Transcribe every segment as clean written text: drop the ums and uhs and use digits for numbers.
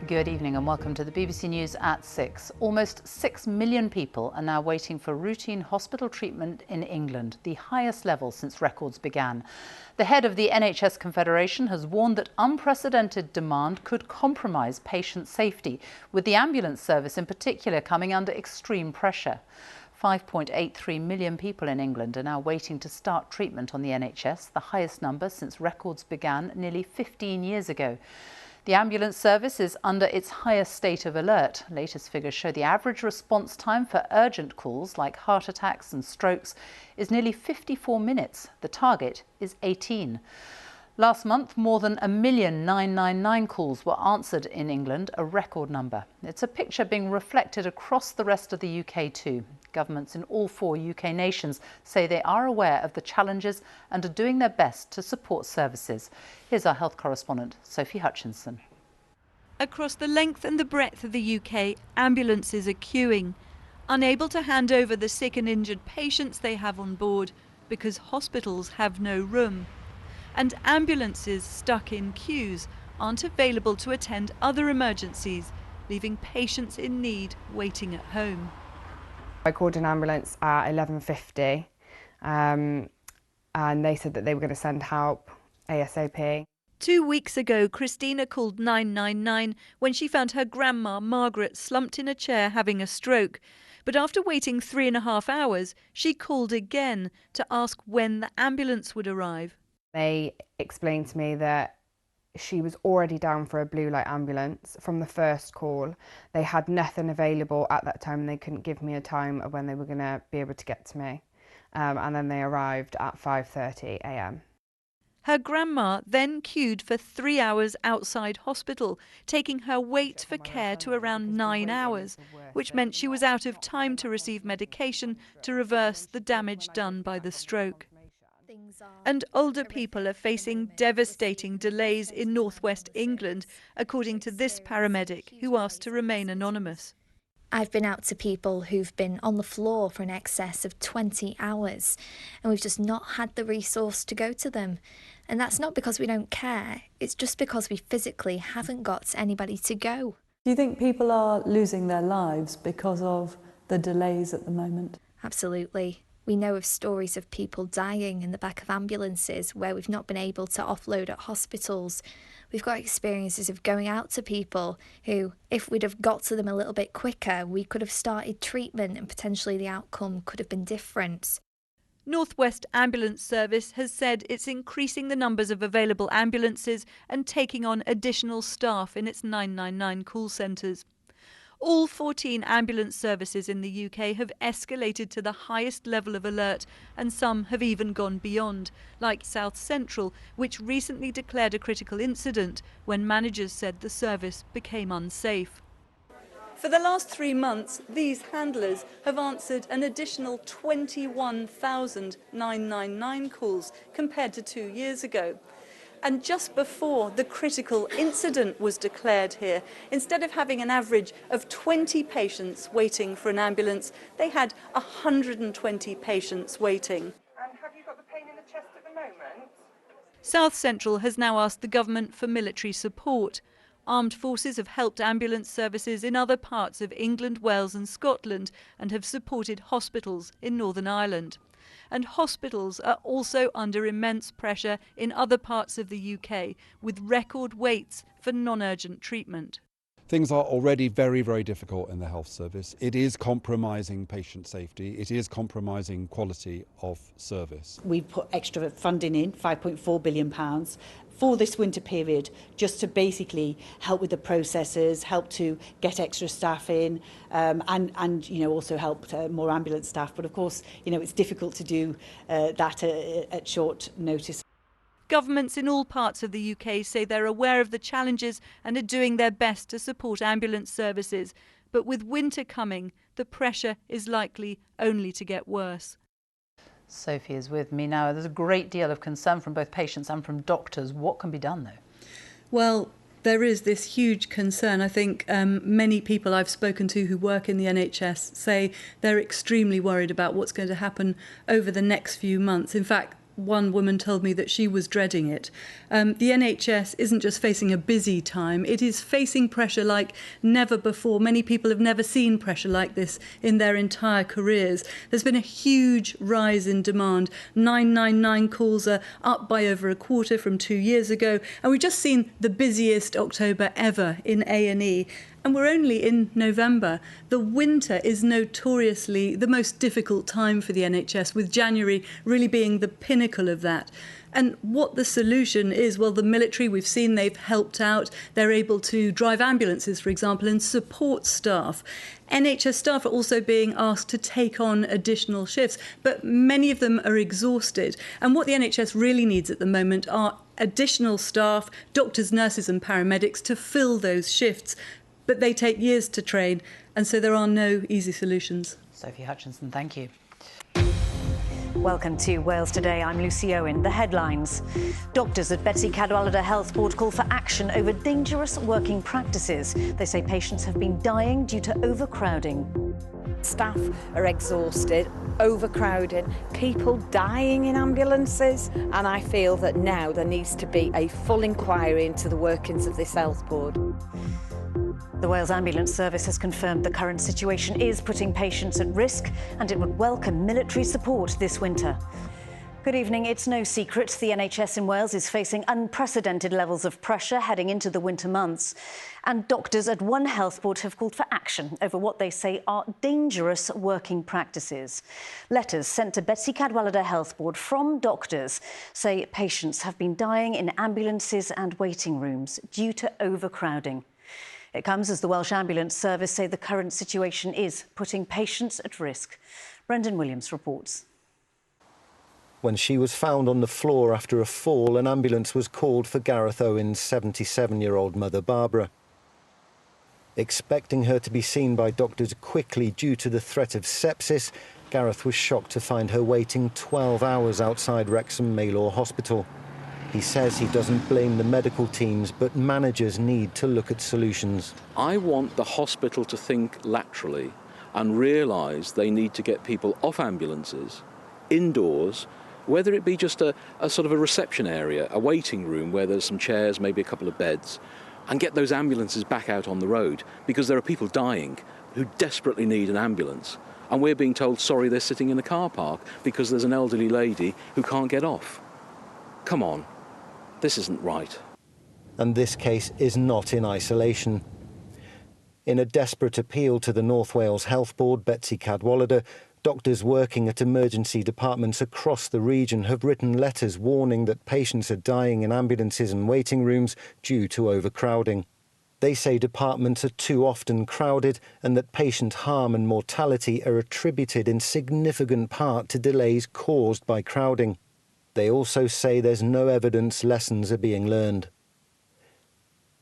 Good evening and welcome to the BBC News at 6. Almost 6 million people are now waiting for routine hospital treatment in England, the highest level since records began. The head of the NHS Confederation has warned that unprecedented demand could compromise patient safety, with the ambulance service in particular coming under extreme pressure. 5.83 million people in England are now waiting to start treatment on the NHS, the highest number since records began nearly 15 years ago. The ambulance service is under its highest state of alert. Latest figures show the average response time for urgent calls like heart attacks and strokes is nearly 54 minutes. The target is 18. Last month, more than 1 million 999 calls were answered in England, a record number. It's a picture being reflected across the rest of the UK too. Governments in all 4 UK nations say they are aware of the challenges and are doing their best to support services. Here's our health correspondent, Sophie Hutchinson. Across the length and the breadth of the UK, ambulances are queuing, unable to hand over the sick and injured patients they have on board because hospitals have no room. And ambulances stuck in queues aren't available to attend other emergencies, leaving patients in need waiting at home. I called an ambulance at 11:50 and they said that they were going to send help ASAP. 2 weeks ago, Christina called 999 when she found her grandma, Margaret, slumped in a chair having a stroke. But after waiting 3.5 hours, she called again to ask when the ambulance would arrive. They explained to me that she was already down for a blue light ambulance from the first call. They had nothing available at that time and they couldn't give me a time of when they were going to be able to get to me. And then they arrived at 5:30 a.m. Her grandma then queued for 3 hours outside hospital, taking her wait for care to around 9 hours, which meant she was out of time to receive medication to reverse the damage done by the stroke. And older people are facing devastating delays in northwest England, according to this paramedic who asked to remain anonymous. I've been out to people who've been on the floor for an excess of 20 hours and we've just not had the resource to go to them. And that's not because we don't care, it's just because we physically haven't got anybody to go. Do you think people are losing their lives because of the delays at the moment? Absolutely. We know of stories of people dying in the back of ambulances where we've not been able to offload at hospitals. We've got experiences of going out to people who, if we'd have got to them a little bit quicker, we could have started treatment and potentially the outcome could have been different. North West Ambulance Service has said it's increasing the numbers of available ambulances and taking on additional staff in its 999 call centres. All 14 ambulance services in the UK have escalated to the highest level of alert, and some have even gone beyond, like South Central, which recently declared a critical incident when managers said the service became unsafe. For the last 3 months, these handlers have answered an additional 21,000 999 calls compared to 2 years ago. And just before the critical incident was declared here, instead of having an average of 20 patients waiting for an ambulance, they had 120 patients waiting. And have you got the pain in the chest at the moment? South Central has now asked the government for military support. Armed forces have helped ambulance services in other parts of England, Wales and Scotland and have supported hospitals in Northern Ireland. And hospitals are also under immense pressure in other parts of the UK, with record waits for non-urgent treatment. Things are already very, very difficult in the health service. It is compromising patient safety. It is compromising quality of service. We've put extra funding in, £5.4 billion, for this winter period, just to basically help with the processes, help to get extra staff in, and also help more ambulance staff. But of course, it's difficult to do that at short notice. Governments in all parts of the UK say they're aware of the challenges and are doing their best to support ambulance services. But with winter coming, the pressure is likely only to get worse. Sophie is with me now. There's a great deal of concern from both patients and from doctors. What can be done, though? Well, there is this huge concern. I think many people I've spoken to who work in the NHS say they're extremely worried about what's going to happen over the next few months. In fact, one woman told me that she was dreading it. The NHS isn't just facing a busy time, it is facing pressure like never before. Many people have never seen pressure like this in their entire careers. There's been a huge rise in demand. 999 calls are up by over a quarter from 2 years ago, and we've just seen the busiest October ever in A&E. And we're only in November. The winter is notoriously the most difficult time for the NHS, with January really being the pinnacle of that. And what the solution is, well, the military, we've seen they've helped out. They're able to drive ambulances, for example, and support staff. NHS staff are also being asked to take on additional shifts, but many of them are exhausted. And what the NHS really needs at the moment are additional staff, doctors, nurses and paramedics to fill those shifts. But they take years to train, and so there are no easy solutions. Sophie Hutchinson, thank you. Welcome to Wales Today. I'm Lucy Owen. The headlines. Doctors at Betsy Cadwallader Health Board call for action over dangerous working practices. They say patients have been dying due to overcrowding. Staff are exhausted, overcrowding, people dying in ambulances, and I feel that now there needs to be a full inquiry into the workings of this health board. The Wales Ambulance Service has confirmed the current situation is putting patients at risk, and it would welcome military support this winter. Good evening. It's no secret the NHS in Wales is facing unprecedented levels of pressure heading into the winter months. And doctors at one health board have called for action over what they say are dangerous working practices. Letters sent to Betsy Cadwallader Health Board from doctors say patients have been dying in ambulances and waiting rooms due to overcrowding. It comes as the Welsh Ambulance Service say the current situation is putting patients at risk. Brendan Williams reports. When she was found on the floor after a fall, an ambulance was called for Gareth Owen's 77-year-old mother, Barbara. Expecting her to be seen by doctors quickly due to the threat of sepsis, Gareth was shocked to find her waiting 12 hours outside Wrexham Maylor Hospital. He says he doesn't blame the medical teams, but managers need to look at solutions. I want the hospital to think laterally and realise they need to get people off ambulances, indoors, whether it be just a sort of a reception area, a waiting room where there's some chairs, maybe a couple of beds, and get those ambulances back out on the road, because there are people dying who desperately need an ambulance. And we're being told, sorry, they're sitting in the car park because there's an elderly lady who can't get off. Come on. This isn't right. And this case is not in isolation. In a desperate appeal to the North Wales Health Board, Betsy Cadwallader, doctors working at emergency departments across the region have written letters warning that patients are dying in ambulances and waiting rooms due to overcrowding. They say departments are too often crowded and that patient harm and mortality are attributed in significant part to delays caused by crowding. They also say there's no evidence lessons are being learned.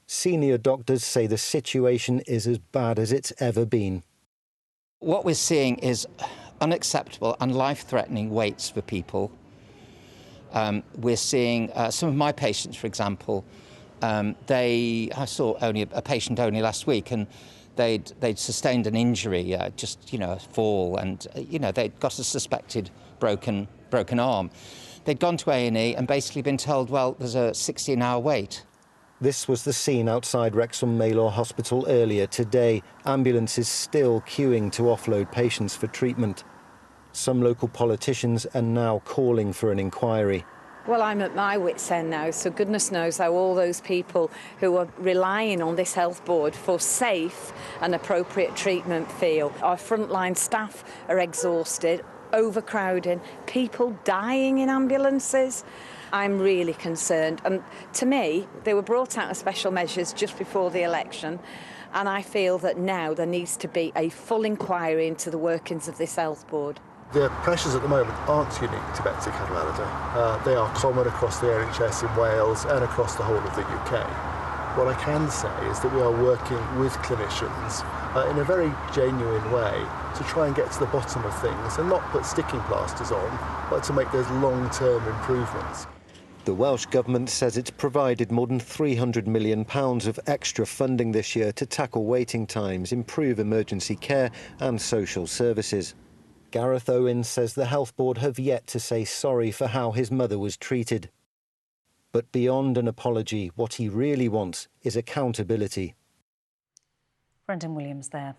Senior doctors say the situation is as bad as it's ever been. What we're seeing is unacceptable and life-threatening waits for people. We're seeing some of my patients, for example, I saw a patient only last week, and they'd sustained an injury, a fall, and they'd got a suspected broken arm. They'd gone to A&E and basically been told, well, there's a 16-hour wait. This was the scene outside Wrexham Maylor Hospital earlier today. Ambulances still queuing to offload patients for treatment. Some local politicians are now calling for an inquiry. Well, I'm at my wit's end now, so goodness knows how all those people who are relying on this health board for safe and appropriate treatment feel. Our frontline staff are exhausted, overcrowding, people dying in ambulances. I'm really concerned, and to me they were brought out as special measures just before the election, and I feel that now there needs to be a full inquiry into the workings of this health board. The pressures at the moment aren't unique to Betsy Cadwallader. They are common across the NHS in Wales and across the whole of the UK. What I can say is that we are working with clinicians in a very genuine way to try and get to the bottom of things and not put sticking plasters on, but to make those long-term improvements. The Welsh Government says it's provided more than £300 million of extra funding this year to tackle waiting times, improve emergency care and social services. Gareth Owens says the Health Board have yet to say sorry for how his mother was treated. But beyond an apology, what he really wants is accountability. Brendan Williams there.